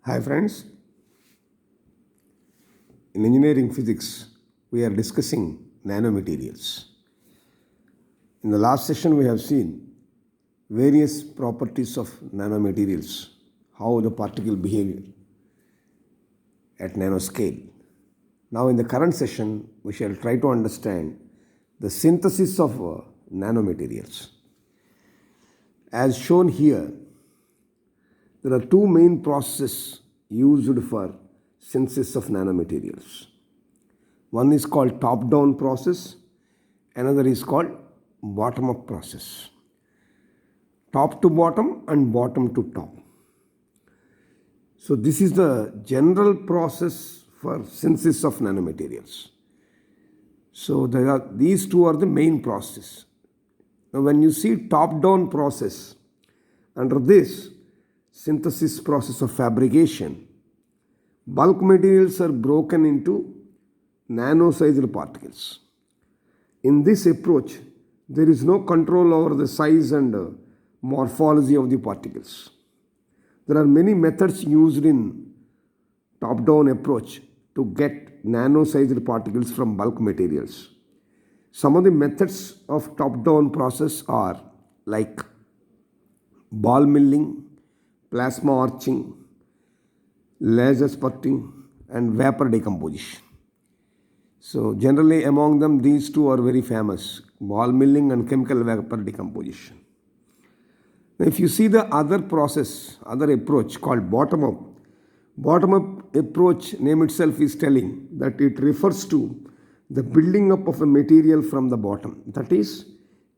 Hi friends, in engineering physics we are discussing nanomaterials. In the last session we have seen various properties of nanomaterials, how the particle behave at nanoscale. Now in the current session we shall try to understand the synthesis of nanomaterials. As shown here, there are two main processes used for synthesis of nanomaterials. One is called top-down process, another is called bottom-up process. Top to bottom and bottom to top. So this is the general process for synthesis of nanomaterials. So these two are the main processes. Now when you see top-down process, under this synthesis process of fabrication, bulk materials are broken into nano-sized particles. In this approach, there is no control over the size and morphology of the particles. There are many methods used in top-down approach to get nano-sized particles from bulk materials. Some of the methods of top-down process are like ball milling, plasma arching, laser sputting, and vapor decomposition. So generally among them these two are very famous, ball milling and chemical vapor decomposition. Now if you see the other process, other approach called bottom-up approach, name itself is telling that it refers to the building up of a material from the bottom, that is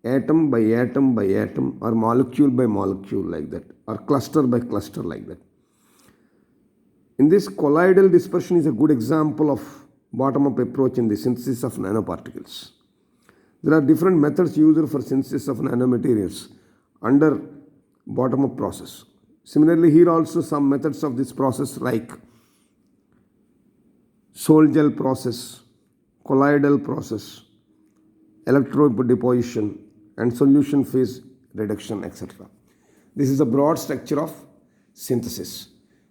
atom by atom by atom or molecule by molecule like that, or cluster by cluster like that. In this, colloidal dispersion is a good example of bottom-up approach in the synthesis of nanoparticles. There are different methods used for synthesis of nanomaterials under bottom-up process. Similarly, here also some methods of this process like sol-gel process, colloidal process, electrodeposition, and solution phase reduction, etc. This is a broad structure of synthesis.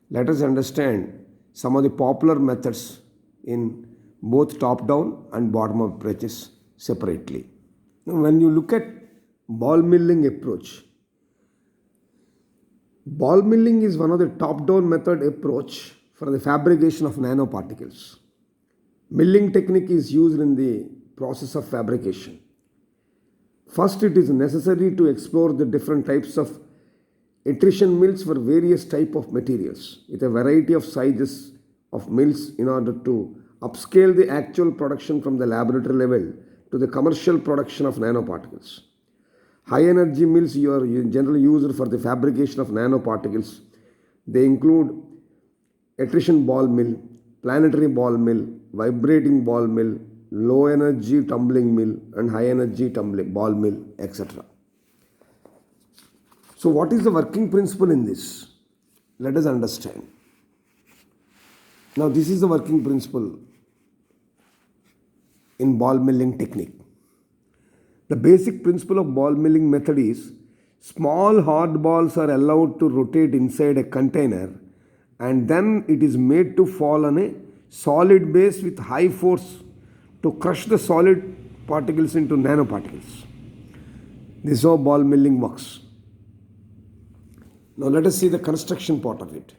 Let us understand some of the popular methods in both top-down and bottom-up approaches separately. Now, when you look at ball milling approach, ball milling is one of the top-down method approach for the fabrication of nanoparticles. Milling technique is used in the process of fabrication. First, it is necessary to explore the different types of attrition mills for various type of materials with a variety of sizes of mills in order to upscale the actual production from the laboratory level to the commercial production of nanoparticles. High energy mills are generally used for the fabrication of nanoparticles. They include attrition ball mill, planetary ball mill, vibrating ball mill, low energy tumbling mill, and high energy tumbling ball mill, etc. So what is the working principle in this? Let us understand. Now this is the working principle in ball milling technique. The basic principle of ball milling method is small hard balls are allowed to rotate inside a container and then it is made to fall on a solid base with high force to crush the solid particles into nanoparticles. This is how ball milling works. Now let us see the construction part of it.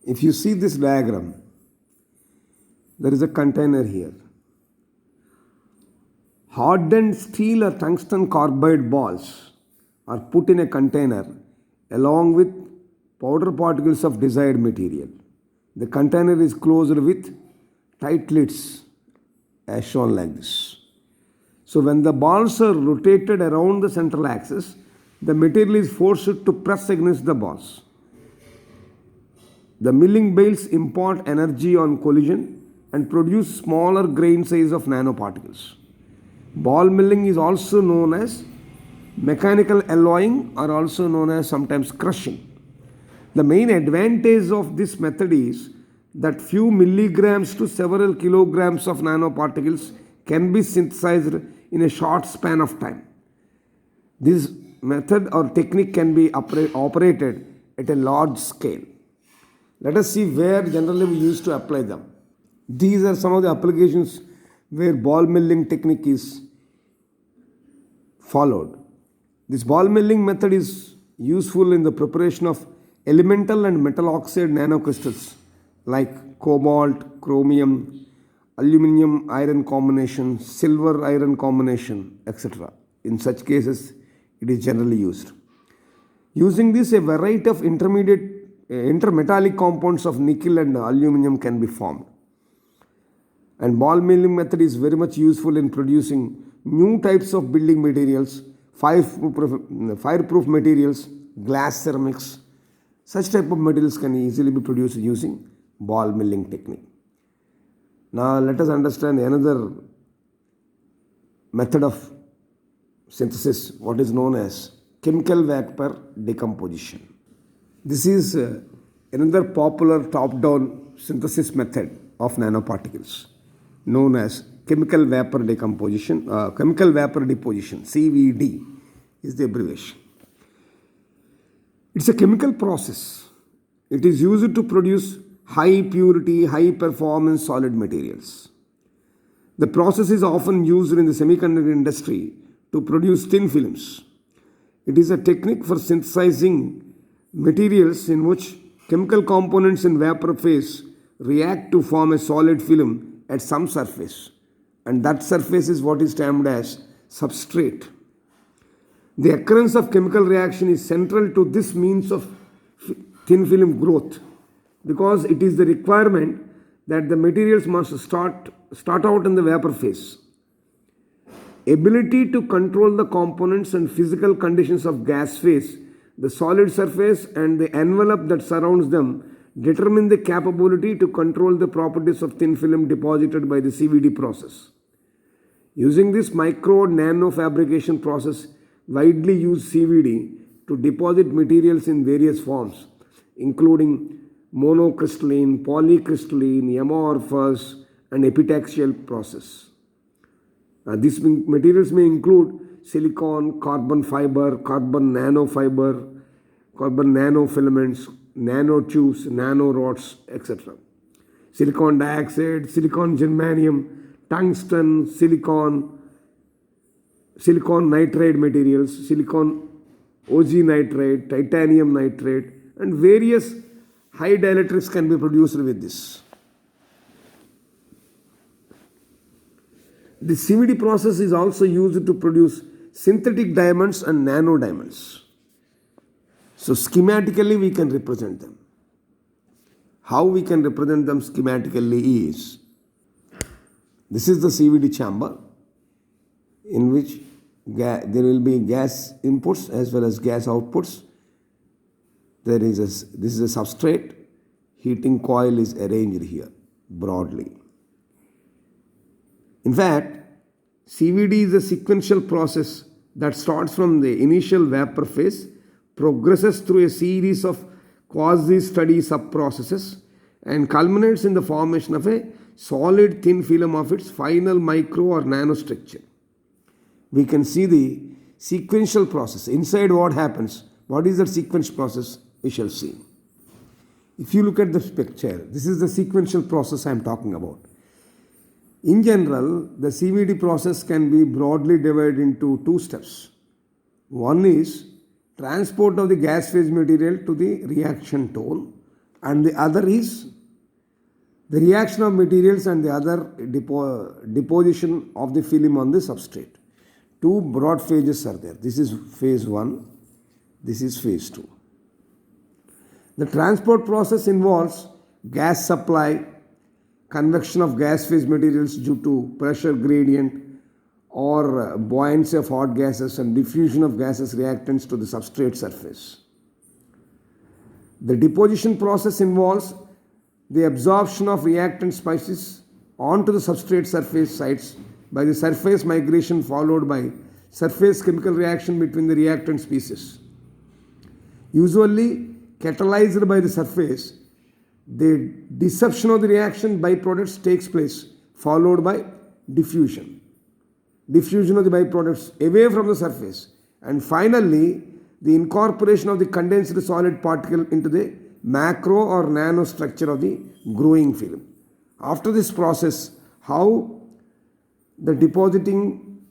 If you see this diagram, there is a container here. Hardened steel or tungsten carbide balls are put in a container along with powder particles of desired material. The container is closed with tight lids as shown like this. So when the balls are rotated around the central axis, the material is forced to press against the balls. The milling bales impart energy on collision and produce smaller grain size of nanoparticles. Ball milling is also known as mechanical alloying or also known as sometimes crushing. The main advantage of this method is that few milligrams to several kilograms of nanoparticles can be synthesized in a short span of time. This method or technique can be operated at a large scale. Let us see where generally we used to apply them. These are some of the applications where ball milling technique is followed. This ball milling method is useful in the preparation of elemental and metal oxide nanocrystals like cobalt, chromium, aluminum iron combination, silver iron combination, etc. In such cases, it is generally used. Using this, a variety of intermetallic compounds of nickel and aluminum can be formed. And ball milling method is very much useful in producing new types of building materials, fireproof materials, glass ceramics. Such type of materials can easily be produced using ball milling technique. Now let us understand another method of synthesis, what is known as chemical vapor decomposition. This is another popular top-down synthesis method of nanoparticles known as chemical vapor deposition, CVD is the abbreviation. It's a chemical process. It is used to produce high purity, high performance solid materials. The process is often used in the semiconductor industry to produce thin films. It is a technique for synthesizing materials in which chemical components in vapor phase react to form a solid film at some surface, and that surface is what is termed as substrate. The occurrence of chemical reaction is central to this means of thin film growth because it is the requirement that the materials must start out in the vapor phase. Ability to control the components and physical conditions of gas phase, the solid surface and the envelope that surrounds them determine the capability to control the properties of thin film deposited by the CVD process. Using this micro-nano fabrication process, widely used CVD to deposit materials in various forms, including monocrystalline, polycrystalline, amorphous, and epitaxial process. These materials may include silicon, carbon fiber, carbon nanofiber, carbon nanofilaments, nanotubes, nanorods, etc. Silicon dioxide, silicon germanium, tungsten, silicon nitride materials, silicon OG nitride, titanium nitride, and various high dielectrics can be produced with this. The CVD process is also used to produce synthetic diamonds and nano diamonds. So schematically we can represent them. How we can represent them schematically is, this is the CVD chamber in which there will be gas inputs as well as gas outputs. This is a substrate. Heating coil is arranged here broadly. In fact, CVD is a sequential process that starts from the initial vapor phase, progresses through a series of quasi-steady sub-processes, and culminates in the formation of a solid thin film of its final micro or nanostructure. We can see the sequential process. Inside what happens? What is the sequential process? We shall see. If you look at this picture, this is the sequential process I am talking about. In general, the CVD process can be broadly divided into two steps. One is transport of the gas phase material to the reaction tool, and the other is the reaction of materials and the other deposition of the film on the substrate. Two broad phases are there. This is phase 1, this is phase 2. The transport process involves gas supply, convection of gas phase materials due to pressure gradient or buoyancy of hot gases, and diffusion of gaseous reactants to the substrate surface. The deposition process involves the absorption of reactant species onto the substrate surface sites by the surface migration followed by surface chemical reaction between the reactant species. Usually catalyzed by the surface, the disruption of the reaction byproducts takes place, followed by diffusion. Diffusion of the byproducts away from the surface, and finally the incorporation of the condensed solid particle into the macro or nano structure of the growing film. After this process, how the depositing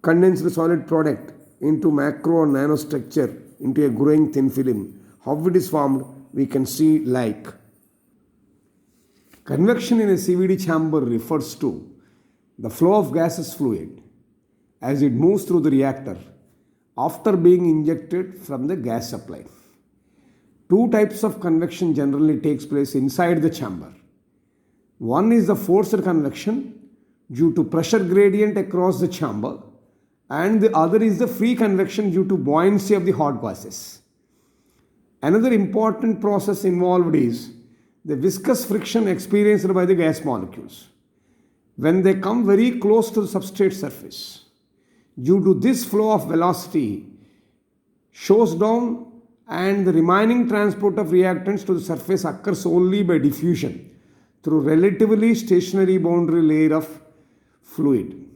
condensed solid product into macro or nano structure into a growing thin film, how it is formed, we can see like convection in a CVD chamber refers to the flow of gaseous fluid as it moves through the reactor after being injected from the gas supply. Two types of convection generally takes place inside the chamber. One is the forced convection due to pressure gradient across the chamber, and the other is the free convection due to buoyancy of the hot gases. Another important process involved is the viscous friction experienced by the gas molecules when they come very close to the substrate surface. Due to this flow of velocity shows down, and the remaining transport of reactants to the surface occurs only by diffusion through relatively stationary boundary layer of fluid.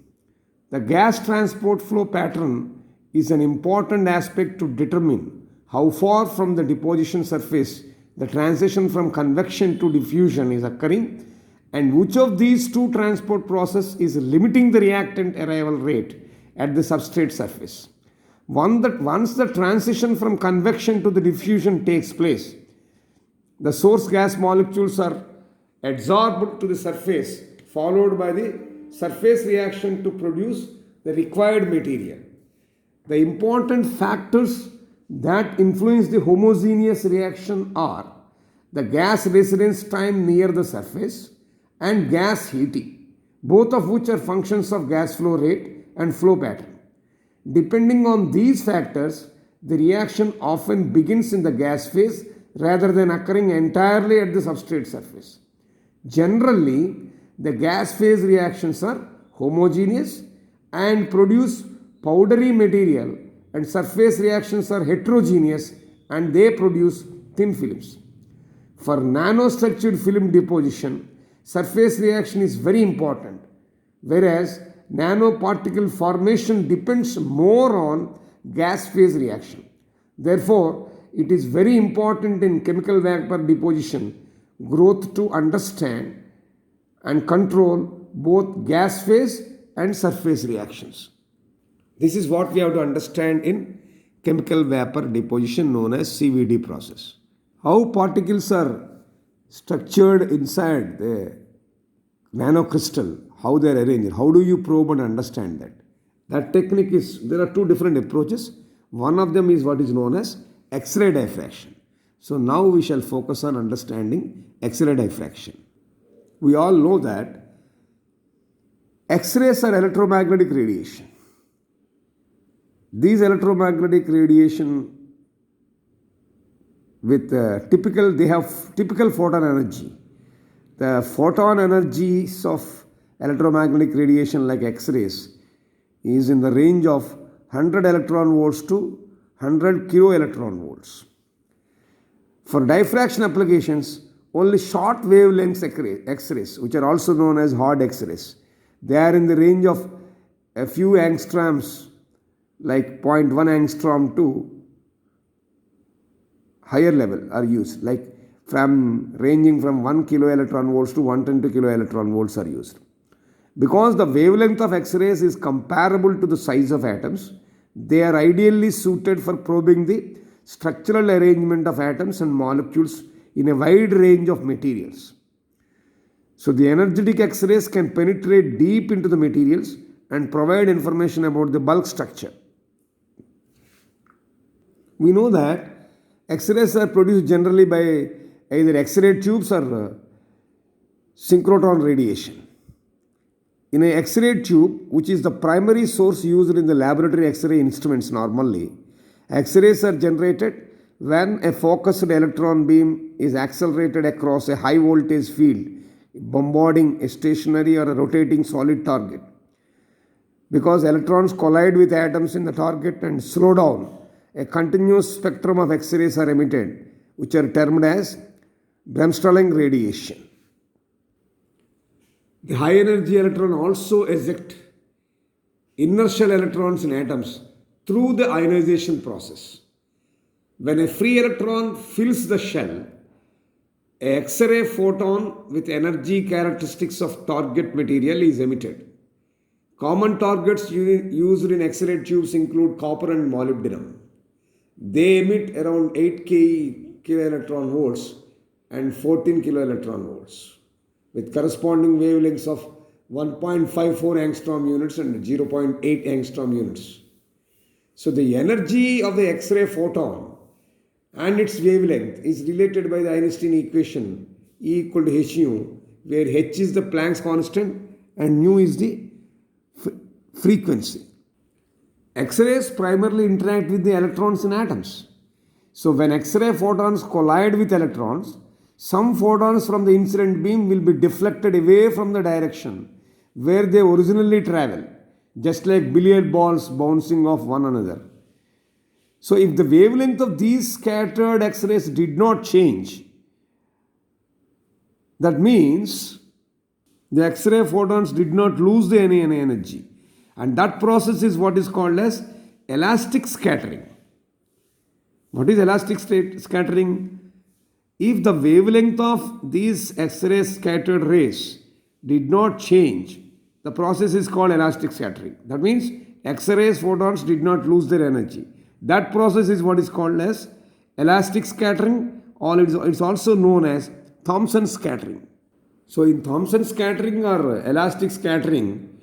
The gas transport flow pattern is an important aspect to determine how far from the deposition surface the transition from convection to diffusion is occurring, and which of these two transport processes is limiting the reactant arrival rate at the substrate surface. Once the transition from convection to the diffusion takes place, the source gas molecules are adsorbed to the surface, followed by the surface reaction to produce the required material. The important factors that influence the homogeneous reaction are the gas residence time near the surface and gas heating, both of which are functions of gas flow rate and flow pattern. Depending on these factors, the reaction often begins in the gas phase rather than occurring entirely at the substrate surface. Generally, the gas phase reactions are homogeneous and produce powdery material, and surface reactions are heterogeneous and they produce thin films. For nanostructured film deposition, surface reaction is very important, whereas nanoparticle formation depends more on gas phase reaction. Therefore, it is very important in chemical vapor deposition growth to understand and control both gas phase and surface reactions. This is what we have to understand in chemical vapor deposition known as CVD process. How particles are structured inside the nanocrystal, how they are arranged, how do you probe and understand that? That technique is, there are two different approaches. One of them is what is known as X-ray diffraction. So now we shall focus on understanding X-ray diffraction. We all know that X-rays are electromagnetic radiation. These electromagnetic radiation with they have typical photon energy. The photon energies of electromagnetic radiation like X-rays is in the range of 100 electron volts to 100 kilo electron volts. For diffraction applications, only short wavelength X-rays, which are also known as hard X-rays, they are in the range of a few angstroms, like 0.1 angstrom to higher level are used, like ranging from 1 kilo electron volts to 120 kilo electron volts are used. Because the wavelength of X-rays is comparable to the size of atoms, they are ideally suited for probing the structural arrangement of atoms and molecules in a wide range of materials. So the energetic X-rays can penetrate deep into the materials and provide information about the bulk structure. We know that X-rays are produced generally by either X-ray tubes or synchrotron radiation. In an X-ray tube, which is the primary source used in the laboratory X-ray instruments normally, X-rays are generated when a focused electron beam is accelerated across a high voltage field, bombarding a stationary or a rotating solid target. Because electrons collide with atoms in the target and slow down, a continuous spectrum of X-rays are emitted, which are termed as Bremsstrahlung radiation. The high energy electron also eject inertial electrons in atoms through the ionization process. When a free electron fills the shell, a X-ray photon with energy characteristics of target material is emitted. Common targets used in X-ray tubes include copper and molybdenum. They emit around 8 kilo electron volts and 14 kilo electron volts with corresponding wavelengths of 1.54 angstrom units and 0.8 angstrom units. So the energy of the X-ray photon and its wavelength is related by the Einstein equation E equal to h nu, where h is the Planck's constant and nu is the frequency. X-rays primarily interact with the electrons in atoms. So when X-ray photons collide with electrons, some photons from the incident beam will be deflected away from the direction where they originally travel, just like billiard balls bouncing off one another. So if the wavelength of these scattered X-rays did not change, that means the X-ray photons did not lose the energy. And that process is what is called as elastic scattering. What is elastic scattering? If the wavelength of these X-ray scattered rays did not change, the process is called elastic scattering. That means X-rays photons did not lose their energy. That process is what is called as elastic scattering, or it's also known as Thomson scattering. So in Thomson scattering or elastic scattering,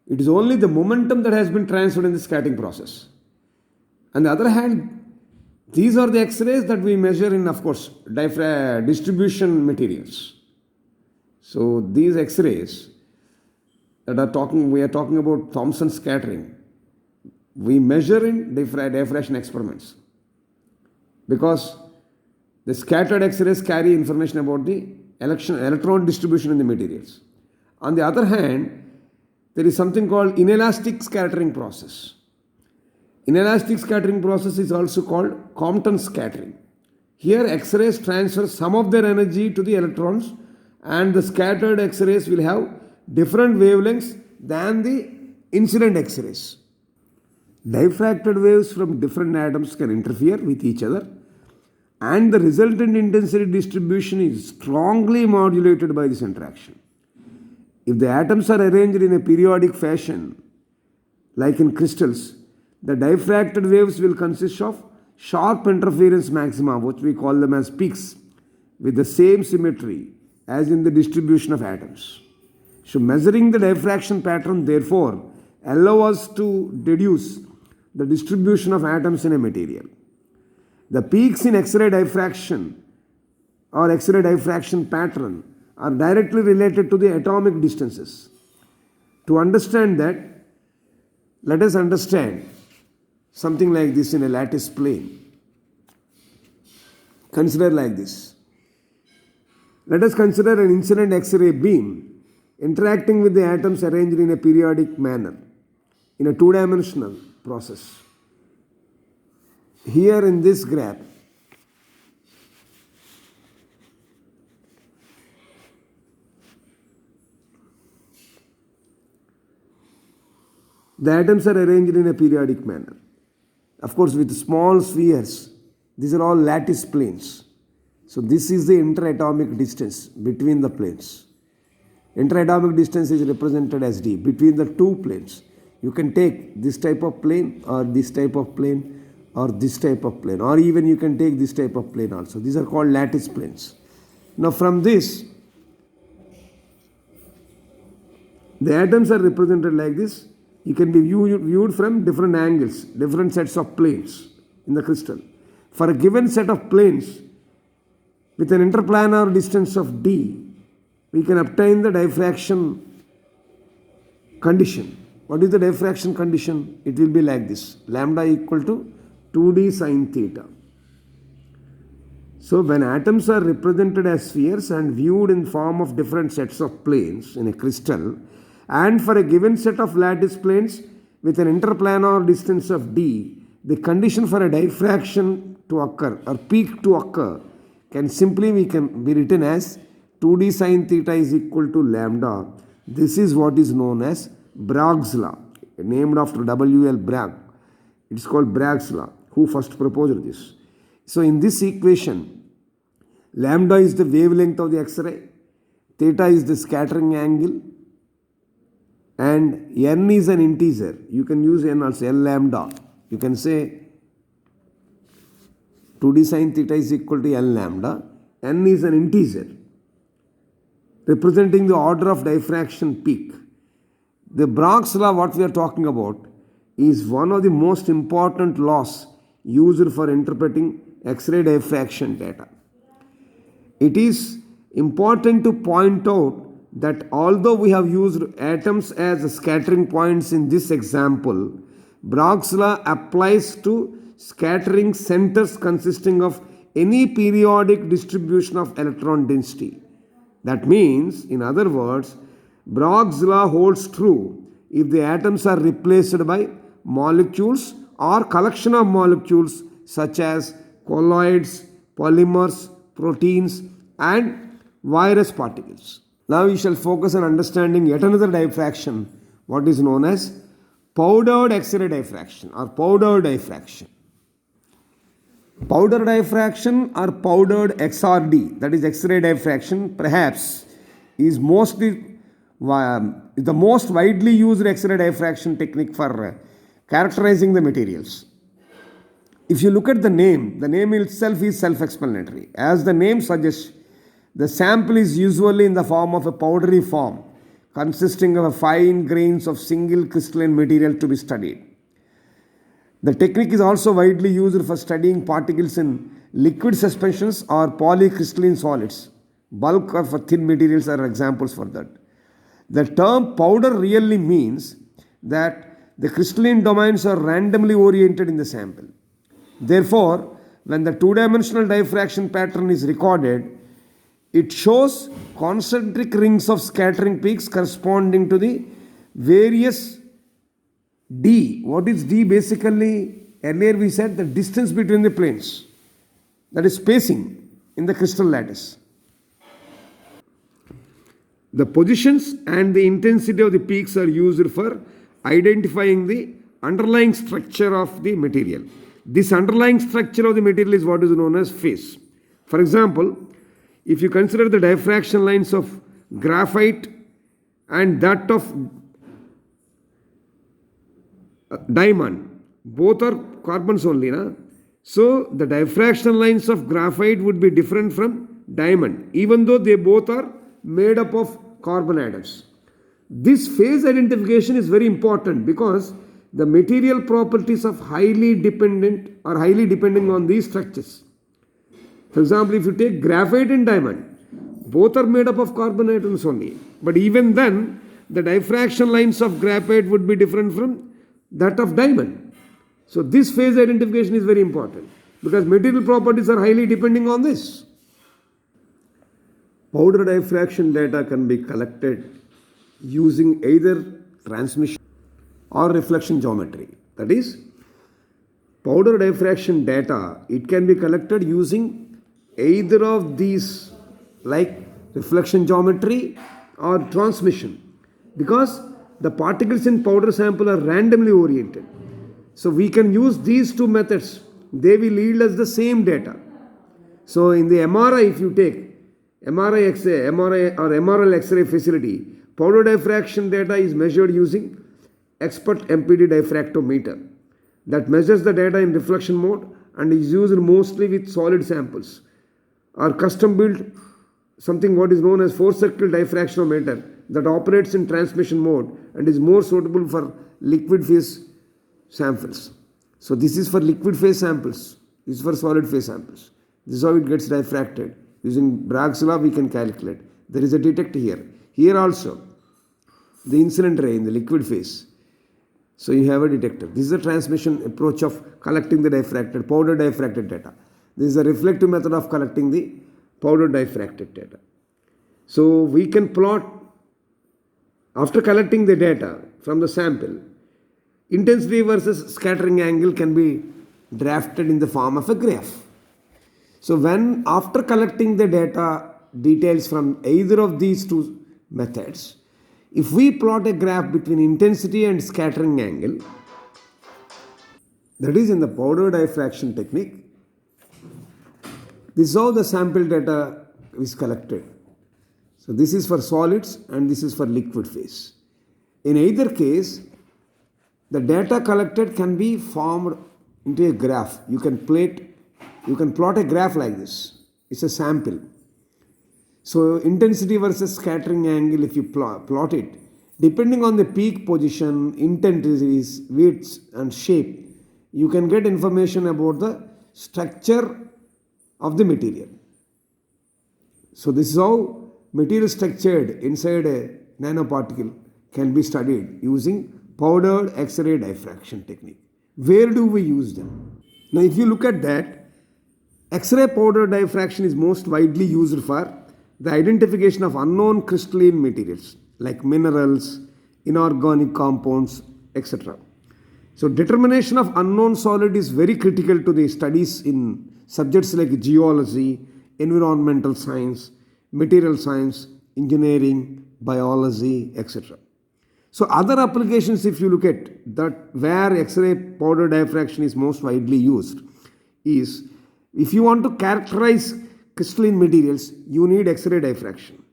it is only the momentum that has been transferred in the scattering process. On the other hand, these are the X-rays that we measure in, of course, distribution materials. So these X-rays that we are talking about Thomson scattering, we measure in diffraction experiments, because the scattered X-rays carry information about the electron distribution in the materials. On the other hand, there is something called inelastic scattering process. Inelastic scattering process is also called Compton scattering. Here X-rays transfer some of their energy to the electrons, and the scattered X-rays will have different wavelengths than the incident X-rays. Diffracted waves from different atoms can interfere with each other, and the resultant intensity distribution is strongly modulated by this interaction. If the atoms are arranged in a periodic fashion, like in crystals, the diffracted waves will consist of sharp interference maxima, which we call them as peaks, with the same symmetry as in the distribution of atoms. So measuring the diffraction pattern, therefore, allows us to deduce the distribution of atoms in a material. The peaks in X-ray diffraction or X-ray diffraction pattern are directly related to the atomic distances. To understand that, let us understand something like this in a lattice plane. Consider like this. Let us consider an incident X-ray beam interacting with the atoms arranged in a periodic manner in a two-dimensional process. Here in this graph, the atoms are arranged in a periodic manner. Of course, with small spheres, these are all lattice planes. So this is the interatomic distance between the planes. Interatomic distance is represented as d between the two planes. You can take this type of plane or this type of plane or this type of plane, or even you can take this type of plane also. These are called lattice planes. Now from this, the atoms are represented like this. You can be viewed from different angles, different sets of planes in the crystal. For a given set of planes with an interplanar distance of d, we can obtain the diffraction condition. What is the diffraction condition? It will be like this: lambda equal to 2d sine theta. So when atoms are represented as spheres and viewed in form of different sets of planes in a crystal, and for a given set of lattice planes with an interplanar distance of d, the condition for a diffraction to occur or peak to occur can be written as 2d sine theta is equal to lambda. This is what is known as Bragg's law, named after W.L. Bragg. It is called Bragg's law, who first proposed this. So in this equation, lambda is the wavelength of the X-ray, theta is the scattering angle, and n is an integer. You can use n also, L lambda. You can say 2d sin theta is equal to L lambda. N is an integer representing the order of diffraction peak. The Bragg's law, what we are talking about, is one of the most important laws used for interpreting X-ray diffraction data. It is important to point out that although we have used atoms as scattering points in this example, Bragg's law applies to scattering centers consisting of any periodic distribution of electron density. That means, in other words, Bragg's law holds true if the atoms are replaced by molecules or collection of molecules such as colloids, polymers, proteins, and virus particles. Now we shall focus on understanding yet another diffraction, what is known as powdered X-ray diffraction or powdered diffraction. Powder diffraction or powdered XRD, that is X-ray diffraction, perhaps is the most widely used X-ray diffraction technique for characterizing the materials. If you look at the name itself is self-explanatory. As the name suggests, the sample is usually in the form of a powdery form, consisting of fine grains of single crystalline material to be studied. The technique is also widely used for studying particles in liquid suspensions or polycrystalline solids. Bulk or for thin materials are examples for that. The term powder really means that the crystalline domains are randomly oriented in the sample. Therefore, when the two-dimensional diffraction pattern is recorded, it shows concentric rings of scattering peaks corresponding to the various D. What is D basically? Earlier we said the distance between the planes. That is spacing in the crystal lattice. The positions and the intensity of the peaks are used for identifying the underlying structure of the material. This underlying structure of the material is what is known as phase. For example, if you consider the diffraction lines of graphite and that of diamond, both are carbons only, na? So the diffraction lines of graphite would be different from diamond, even though they both are made up of carbon atoms. This phase identification is very important because the material properties of highly depending on these structures. For example, if you take graphite and diamond, both are made up of carbon atoms only. But even then, the diffraction lines of graphite would be different from that of diamond. So this phase identification is very important because material properties are highly depending on this. Powder diffraction data can be collected using either transmission or reflection geometry. That is, powder diffraction data, it can be collected using either of these, like reflection geometry or transmission, because the particles in powder sample are randomly oriented. So we can use these two methods. They will yield us the same data. So in the MRI, if you take MRI or MRL X-ray facility, powder diffraction data is measured using expert MPD diffractometer that measures the data in reflection mode and is used mostly with solid samples, or custom built something what is known as four-circle diffractometer that operates in transmission mode and is more suitable for liquid phase samples. So this is for liquid phase samples, this is for solid phase samples. This is how it gets diffracted. Using Bragg's law we can calculate. There is a detector here. Here also, the incident ray in the liquid phase. So you have a detector. This is a transmission approach of collecting the powder diffracted data. This is a reflective method of collecting the powder diffracted data. So we can plot, after collecting the data from the sample, intensity versus scattering angle can be drafted in the form of a graph. So when after collecting the data details from either of these two methods, if we plot a graph between intensity and scattering angle, that is in the powder diffraction technique, This is how the sample data is collected. So this is for solids and this is for liquid phase. In either case, the data collected can be formed into a graph. You can plot a graph like this. It's a sample. So intensity versus scattering angle, if you plot it, depending on the peak position, intensities, widths and shape, you can get information about the structure of the material. So this is how material structured inside a nanoparticle can be studied using powdered X-ray diffraction technique. Where do we use them? Now if you look at that, X-ray powdered diffraction is most widely used for the identification of unknown crystalline materials like minerals, inorganic compounds, etc. So determination of unknown solid is very critical to the studies in subjects like geology, environmental science, material science, engineering, biology, etc. So other applications, if you look at that where X-ray powder diffraction is most widely used, is if you want to characterize crystalline materials, you need X-ray diffraction.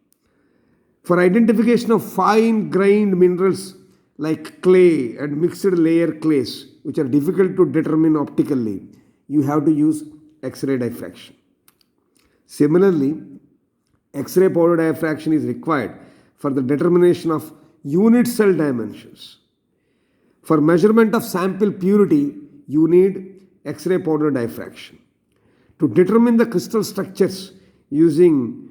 For identification of fine-grained minerals like clay and mixed layer clays, which are difficult to determine optically, you have to use X-ray diffraction. Similarly, X-ray powder diffraction is required for the determination of unit cell dimensions. For measurement of sample purity, you need X-ray powder diffraction. To determine the crystal structures using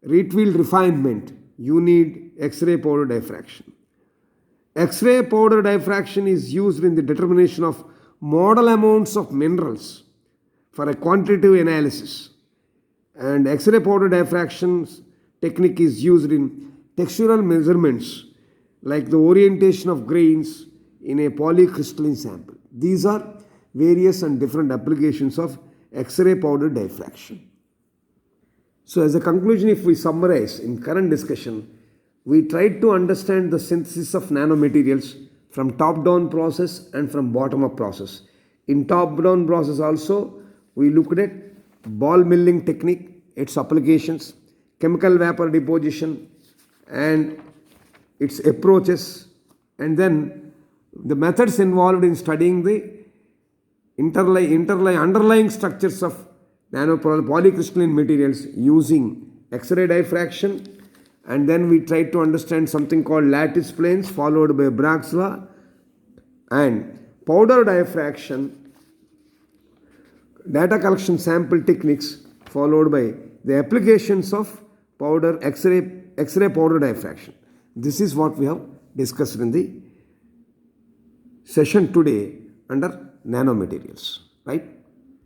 Rietveld refinement, you need X-ray powder diffraction. X-ray powder diffraction is used in the determination of model amounts of minerals for a quantitative analysis. And X-ray powder diffraction technique is used in textural measurements like the orientation of grains in a polycrystalline sample. These are various and different applications of X-ray powder diffraction. So as a conclusion, if we summarize in current discussion, we tried to understand the synthesis of nanomaterials from top-down process and from bottom-up process. In top-down process also, we looked at ball milling technique, its applications, chemical vapor deposition and its approaches, and then the methods involved in studying the underlying structures of polycrystalline materials using X-ray diffraction, and then we tried to understand something called lattice planes followed by Bragg's law, and powder diffraction, data collection sample techniques followed by the applications of X-ray powder diffraction. This is what we have discussed in the session today under nanomaterials, right?